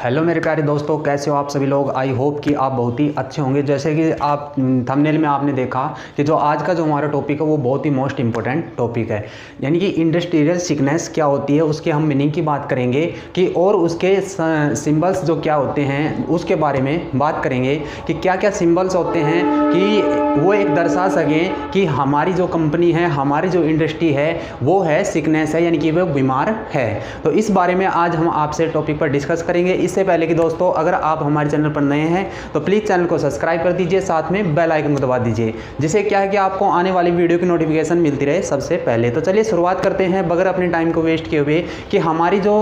Hello मेरे प्यारे दोस्तों, कैसे हो आप सभी लोग। आई होप कि आप बहुत ही अच्छे होंगे। जैसे कि आप थंबनेल में आपने देखा कि जो आज का जो हमारा टॉपिक है वो बहुत ही मोस्ट इंपॉर्टेंट टॉपिक है, यानी कि इंडस्ट्रियल सिकनेस क्या होती है, उसके हम मीनिंग की बात करेंगे कि और उसके सिंबल्स जो क्या होते हैं उसके बारे में बात करेंगे कि क्या क्या सिंबल्स होते हैं कि वो एक दर्शा सकें कि हमारी जो कंपनी है, हमारी जो इंडस्ट्री है वो है सिकनेस है, यानी कि वो बीमार है। तो इस बारे में आज हम आपसे टॉपिक पर डिस्कस करेंगे। इससे पहले कि दोस्तों, अगर आप हमारे चैनल पर नए हैं तो प्लीज़ चैनल को सब्सक्राइब कर दीजिए, साथ में बेल आइकन को दबा दीजिए, जिससे क्या है कि आपको आने वाली वीडियो की नोटिफिकेशन मिलती रहे सबसे पहले। तो चलिए शुरुआत करते हैं बगैर अपने टाइम को वेस्ट किए हुए कि हमारी जो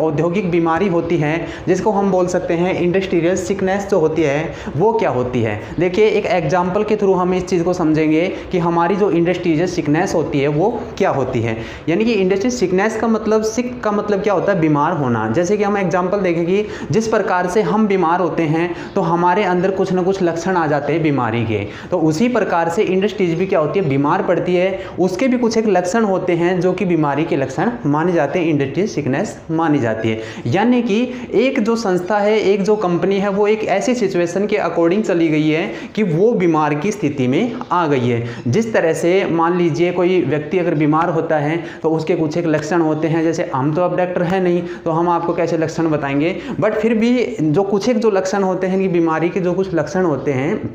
औद्योगिक बीमारी होती है, जिसको हम बोल सकते हैं इंडस्ट्रियल सिकनेस जो होती है, वो क्या होती है। देखिए, एक एग्जाम्पल के थ्रू हम इस चीज़ को समझेंगे कि हमारी जो इंडस्ट्रियल सिकनेस होती है वो क्या होती है। यानी कि इंडस्ट्रियल सिकनेस का मतलब, सिक का मतलब क्या होता है, बीमार होना। जैसे कि हम एग्जाम्पल देखें कि जिस प्रकार से हम बीमार होते हैं तो हमारे अंदर कुछ ना कुछ लक्षण आ जाते हैं बीमारी के, तो उसी प्रकार से इंडस्ट्रीज भी क्या होती है, बीमार पड़ती है। उसके भी कुछ एक लक्षण होते हैं जो कि बीमारी के लक्षण माने जाते हैं, इंडस्ट्रियल सिकनेस मानी जाती है। यानी कि एक जो संस्था है, एक जो कंपनी है, वो एक ऐसी सिचुएशन के अकॉर्डिंग चली गई है कि वो बीमार की स्थिति में आ गई है। जिस तरह से मान लीजिए कोई व्यक्ति अगर बीमार होता है तो उसके कुछ एक लक्षण होते हैं। जैसे हम तो अब डॉक्टर हैं नहीं, तो हम आपको कैसे लक्षण बताएंगे, बट फिर भी जो कुछ एक जो लक्षण होते हैं कि बीमारी के जो कुछ लक्षण होते हैं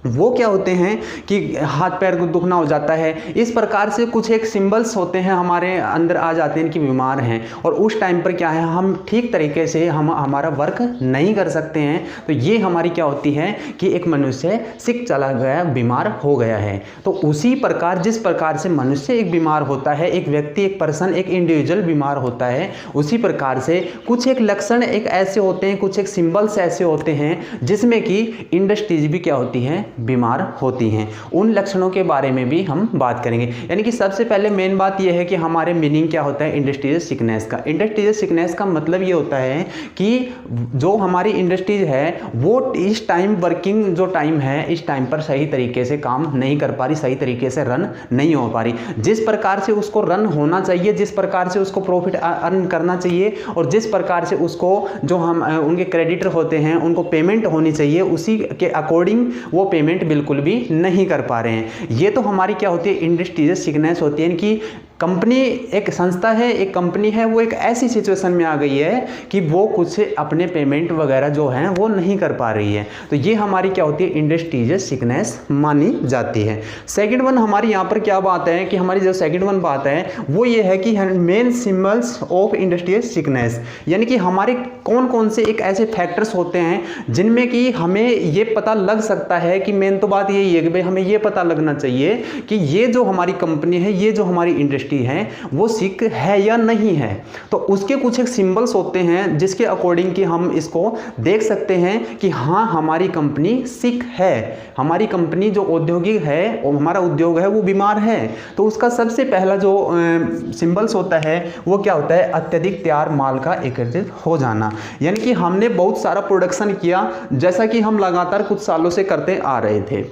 वो क्या होते हैं कि हाथ पैर को दुखना हो जाता है। इस प्रकार से कुछ एक सिंबल्स होते हैं हमारे अंदर आ जाते हैं कि बीमार हैं, और उस टाइम पर क्या है, हम ठीक तरीके से हमारा वर्क नहीं कर सकते हैं। तो ये हमारी क्या होती है कि एक मनुष्य सिक चला गया, बीमार हो गया है। तो उसी प्रकार जिस प्रकार से मनुष्य एक बीमार होता है, एक व्यक्ति, एक पर्सन, एक इंडिविजुअल बीमार होता है, उसी प्रकार से कुछ एक लक्षण एक ऐसे होते हैं, कुछ एक सिंबल्स ऐसे होते हैं जिसमें कि इंडस्ट्रीज भी क्या होती हैं, बीमार होती हैं। उन लक्षणों के बारे में भी हम बात करेंगे। यानी कि सबसे पहले मेन बात यह है कि हमारे मीनिंग क्या होता है इंडस्ट्रियल सिकनेस का। इंडस्ट्रियल सिकनेस का मतलब ये होता है कि जो हमारी इंडस्ट्रीज है वो इस टाइम वर्किंग जो टाइम है, इस टाइम पर सही तरीके से काम नहीं कर पा रही, सही तरीके से रन नहीं हो पा रही। जिस प्रकार से उसको रन होना चाहिए, जिस प्रकार से उसको प्रॉफिट अर्न करना चाहिए, और जिस प्रकार से उसको जो हम उनके क्रेडिटर होते हैं उनको पेमेंट होनी चाहिए, उसी के अकॉर्डिंग वो पेमेंट बिल्कुल भी नहीं कर पा रहे हैं। ये तो हमारी क्या होती है, इंडस्ट्रियल सिकनेस होती है कि कंपनी, एक संस्था है, एक कंपनी है, वो एक ऐसी सिचुएशन में आ गई है कि वो कुछ अपने पेमेंट वगैरह जो हैं वो नहीं कर पा रही है। तो ये हमारी क्या होती है, इंडस्ट्रियल सिकनेस मानी जाती है। सेकंड वन हमारी यहाँ पर क्या बात है कि हमारी जो सेकंड वन बात है वो ये है कि main symbols of industrial sickness, यानी कि हमारे कौन कौन से एक ऐसे फैक्टर्स होते हैं जिनमें कि हमें ये पता लग सकता है कि मेन तो बात यही है कि भाई हमें ये पता लगना चाहिए कि ये जो हमारी कंपनी है, ये जो हमारी इंडस्ट्री है वो सिक है या नहीं है। तो उसके कुछ एक सिंबल्स होते हैं जिसके अकॉर्डिंग कि हम इसको देख सकते हैं कि हाँ, हमारी कंपनी सिक है, हमारी कंपनी जो औद्योगिक है और हमारा उद्योग है वो बीमार है। तो उसका सबसे पहला जो सिंबल्स होता है वो क्या होता है, अत्यधिक तैयार माल का एकत्रित हो जाना। यानी कि हमने बहुत सारा प्रोडक्शन किया, जैसा कि हम लगातार कुछ सालों से करते आ रहे थे,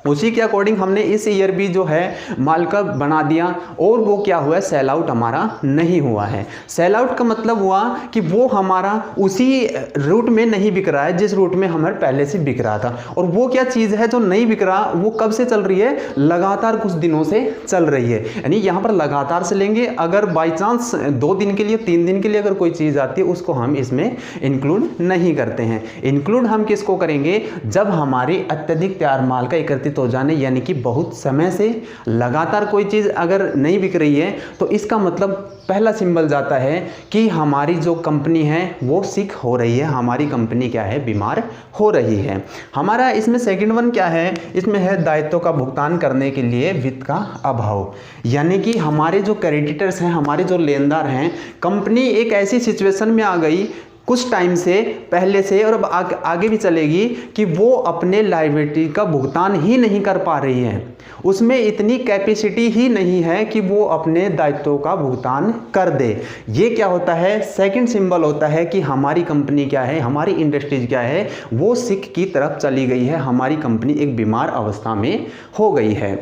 उसी के अकॉर्डिंग हमने इस ईयर भी जो है माल का बना दिया, और वो क्या हुआ, सेल आउट हमारा नहीं हुआ है। सेल आउट का मतलब हुआ कि वो हमारा उसी रूट में नहीं बिक रहा है जिस रूट में हमारे पहले से बिक रहा था। और वो क्या चीज़ है जो नहीं बिक रहा, वो कब से चल रही है, लगातार कुछ दिनों से चल रही है। यानी यहाँ पर लगातार से लेंगे, अगर बाई चांस 2 दिन के लिए, 3 दिन के लिए अगर कोई चीज़ आती है उसको हम इसमें इंक्लूड नहीं करते हैं। इंक्लूड हम किसको करेंगे, जब हमारी अत्यधिक तैयार माल का एकत्रित हो जाने, यानी कि बहुत समय से लगातार कोई चीज़ अगर नहीं बिक रही है, तो इसका मतलब पहला सिंबल जाता है कि हमारी जो कंपनी है वो सिक हो रही है, हमारी कंपनी क्या है, बीमार हो रही है। हमारा इसमें सेकंड वन क्या है, इसमें है दायित्व का भुगतान करने के लिए वित्त का अभाव। यानी कि हमारे जो क्रेडिटर्स हैं, हमारे जो लेनदार हैं, कंपनी एक ऐसी सिचुएशन में आ गई कुछ टाइम से पहले से, और अब आगे भी चलेगी, कि वो अपने लायबिलिटी का भुगतान ही नहीं कर पा रही है, उसमें इतनी कैपेसिटी ही नहीं है कि वो अपने दायित्वों का भुगतान कर दे। ये क्या होता है, सेकंड सिंबल होता है कि हमारी कंपनी क्या है, हमारी इंडस्ट्रीज क्या है, वो सिक की तरफ चली गई है, हमारी कंपनी एक बीमार अवस्था में हो गई है।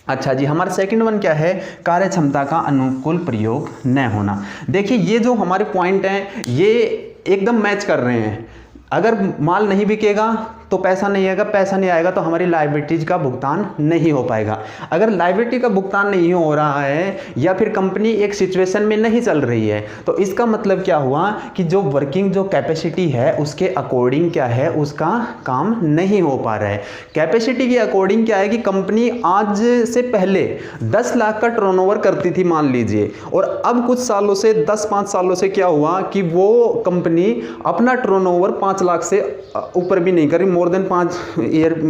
अच्छा जी, हमारा सेकंड वन क्या है, कार्य क्षमता का अनुकूल प्रयोग न होना। देखिए, ये जो हमारे पॉइंट हैं, ये एकदम मैच कर रहे हैं। अगर माल नहीं बिकेगा तो पैसा नहीं आएगा, पैसा नहीं आएगा तो हमारी लायबिलिटीज का भुगतान नहीं हो पाएगा। अगर लायबिलिटी का भुगतान नहीं हो रहा है या फिर कंपनी एक सिचुएशन में नहीं चल रही है, तो इसका मतलब क्या हुआ कि जो वर्किंग जो कैपेसिटी है उसके अकॉर्डिंग क्या है, उसका काम नहीं हो पा रहा है। कैपेसिटी के अकॉर्डिंग क्या है कि कंपनी आज से पहले 10 लाख का टर्नओवर करती थी मान लीजिए, और अब कुछ सालों से 10-5 सालों से क्या हुआ कि वो कंपनी अपना टर्नओवर 5 लाख से ऊपर भी नहीं कर रही, मोर देन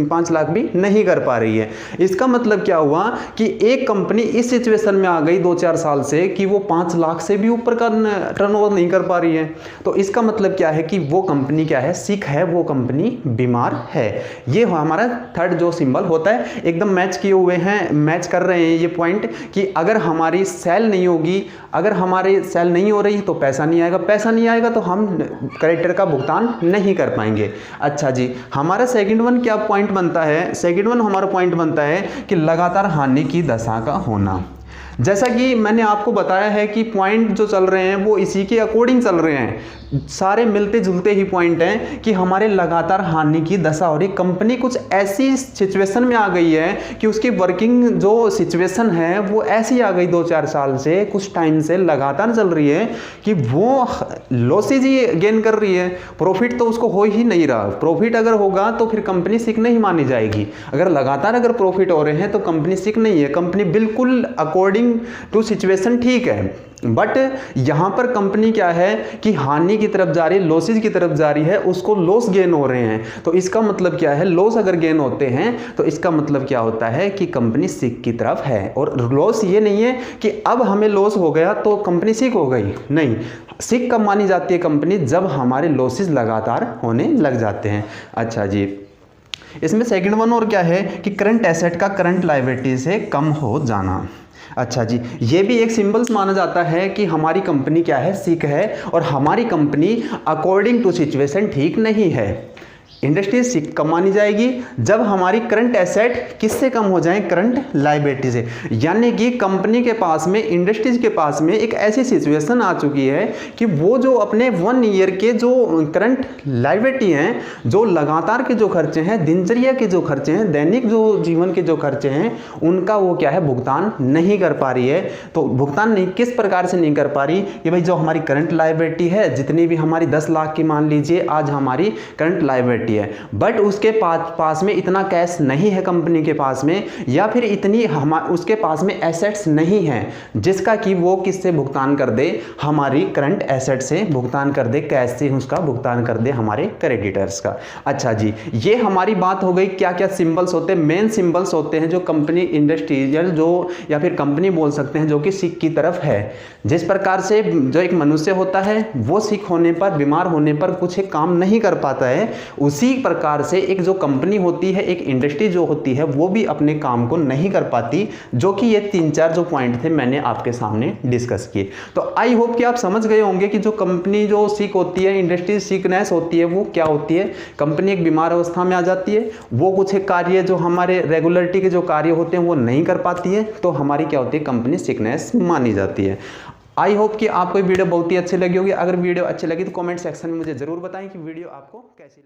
5 लाख भी नहीं कर पा रही है। इसका मतलब क्या हुआ कि एक कंपनी इस सिचुएशन में आ गई 2-4 साल से कि वो 5 लाख से भी ऊपर का टर्नओवर नहीं कर पा रही है। तो इसका मतलब क्या है कि वो कंपनी क्या है, सिक है, वो कंपनी बीमार है। ये हमारा थर्ड जो सिंबल होता है, एकदम मैच किए हुए हैं, मैच कर रहे हैं ये पॉइंट कि अगर हमारी सेल नहीं होगी, अगर हमारी सेल नहीं हो रही तो पैसा नहीं आएगा, पैसा नहीं आएगा तो हम क्रेडिटर का भुगतान नहीं कर पाएंगे। अच्छा जी, हमारा सेकंड वन क्या पॉइंट बनता है, सेकंड वन हमारा पॉइंट बनता है कि लगातार हानि की दशा का होना। जैसा कि मैंने आपको बताया है कि पॉइंट जो चल रहे हैं वो इसी के अकॉर्डिंग चल रहे हैं, सारे मिलते जुलते ही पॉइंट हैं कि हमारे लगातार हानि की दशा हो रही। कंपनी कुछ ऐसी सिचुएशन में आ गई है कि उसकी वर्किंग जो सिचुएशन है वो ऐसी आ गई 2-4 साल से, कुछ टाइम से लगातार चल रही है कि वो लॉसेज ही गेन कर रही है, प्रॉफिट तो उसको हो ही नहीं रहा। प्रॉफिट अगर होगा तो फिर कंपनी सिक नहीं मानी जाएगी। अगर लगातार अगर प्रॉफिट हो रहे हैं तो कंपनी सिक नहीं है, कंपनी बिल्कुल अकॉर्डिंग टू सिचुएशन ठीक है। बट यहां पर कंपनी क्या है कि हानि की तरफ जा रही है, लॉसेज की तरफ जा रही है, उसको लॉस गेन हो रहे हैं। तो इसका मतलब क्या है, लॉस अगर गेन होते हैं तो इसका मतलब क्या होता है कि कंपनी सिक की तरफ है। और लॉस ये नहीं है कि अब हमें लॉस हो गया तो कंपनी सिक हो गई, नहीं। सिक कब मानी जाती है कंपनी, जब हमारे लॉसेज लगातार होने लग जाते हैं। अच्छा जी, इसमें सेकंड वन और क्या है कि करंट एसेट का करंट लायबिलिटी से कम हो जाना। अच्छा जी, ये भी एक सिंबल्स माना जाता है कि हमारी कंपनी क्या है, सिक है, और हमारी कंपनी अकॉर्डिंग टू सिचुएशन ठीक नहीं है। इंडस्ट्री सिक कब मानी जाएगी, जब हमारी करंट एसेट किससे कम हो जाए, करंट लायबिलिटी से। यानी कि कंपनी के पास में, इंडस्ट्रीज के पास में एक ऐसी सिचुएशन आ चुकी है कि वो जो अपने 1 ईयर के जो करंट लायबिलिटी हैं, जो लगातार के जो खर्चे हैं, दिनचर्या के जो खर्चे हैं, दैनिक जो जीवन के जो खर्चे हैं, उनका वो क्या है, भुगतान नहीं कर पा रही है। तो भुगतान नहीं किस प्रकार से नहीं कर पा रही कि भाई जो हमारी करंट लायबिलिटी है, जितनी भी हमारी 10 लाख की मान लीजिए आज हमारी करंट लायबिलिटी है, बट उसके पास में इतना कैश नहीं है कंपनी के पास में, या फिर इतनी उसके पास में एसेट्स नहीं है जिसका कि वो किससे भुगतान कर दे, हमारी करंट एसेट से भुगतान कर दे, कैश से उसका भुगतान कर दे हमारे क्रेडिटर्स का। अच्छा जी, ये हमारी बात हो गई क्या क्या सिंबल्स होते हैं, मेन सिंबल्स होते हैं जो कंपनी इंडस्ट्रियल जो या फिर कंपनी बोल सकते हैं जो कि सिक की तरफ है। जिस प्रकार से जो एक मनुष्य होता है वो सिक होने पर, बीमार होने पर कुछ एक काम नहीं कर पाता है, उसी प्रकार से एक जो कंपनी होती है, एक इंडस्ट्री जो होती है, वो भी अपने काम को नहीं कर पाती। जो कि ये 3-4 जो पॉइंट थे मैंने आपके सामने डिस्कस किए। तो आई होप कि आप समझ गए होंगे कि जो कंपनी जो सिक होती है, इंडस्ट्री सिकनेस होती है, वो क्या होती है। कंपनी एक बीमार अवस्था में आ जाती है, वो कुछ एक कार्य जो हमारे रेगुलरिटी के जो कार्य होते हैं वो नहीं कर पाती है, तो हमारी क्या होती है, कंपनी सिकनेस मानी जाती है। आई होप कि आपको वीडियो बहुत ही अच्छी लगी होगी। अगर वीडियो अच्छी लगी तो कमेंट सेक्शन में मुझे जरूर बताएं कि वीडियो आपको कैसी लगी।